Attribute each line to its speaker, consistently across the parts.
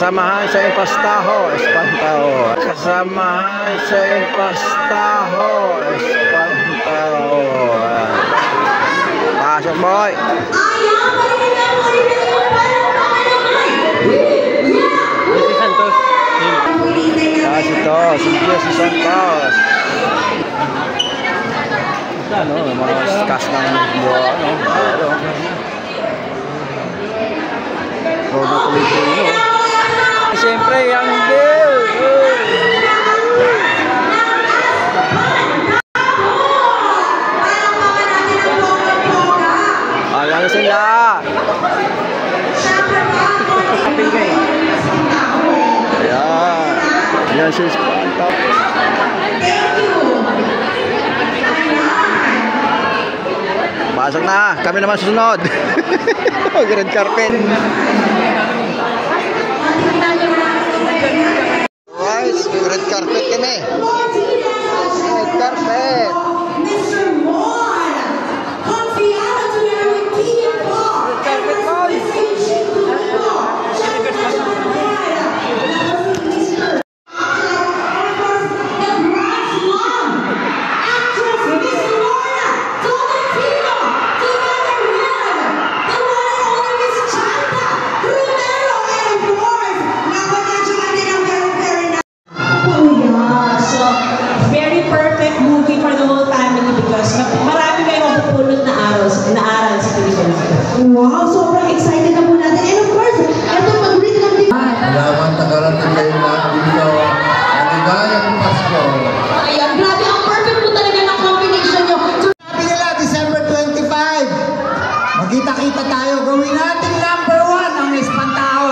Speaker 1: Kasamahan sa Impastaho, Espantaho. Kasamahan sa Impastaho, Espantaho. Pasok, boy. Si Santos. Si Santos. Ano, mga kas ng buwan, ano. Rodo Tolentino. Siyempre, yung Bill. Ayan sila. Ayan. Ayan si Espantaho. Pasok na. Kami naman susunod. Red carpet. Guys, red carpet kami. Red carpet.
Speaker 2: Wow, sobrang excited na po natin. And of course, ito mag-read ng
Speaker 3: Salamat na karating kayo lahat dito. Maligayang Pasko.
Speaker 2: Ayan, grabe. Ang perfect po talaga ng combination nyo.
Speaker 3: Sabi nila, December 25. Magkita-kita tayo. Gawin natin number 1 ang Espantaho.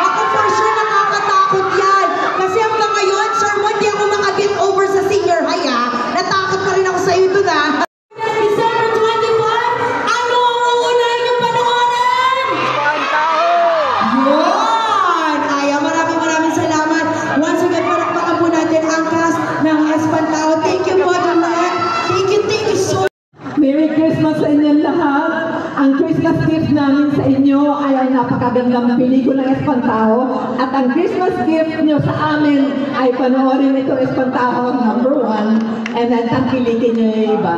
Speaker 2: Ako for sure nakakatakot yan. Kasi hanggang ngayon, sir, hindi ako maka-get over sa senior high, ha? Natakot pa rin ako sa iyo doon, ha? December 25, ano ang uunahin yung panoorin?
Speaker 1: Espantaho!
Speaker 2: Yun! Ay, maraming salamat. Once again, palakpakan po natin ang cast ng Espantaho. Thank you po, Juliet. Thank you so much.
Speaker 4: Merry Christmas sa inyong lahat. Ang Christmas gift namin sa inyo ay ang napakagandang pelikulang Espantaho. At ang Christmas gift nyo sa amin ay panoorin ito Espantaho number 1. And then tangkilikin nyo yung iba.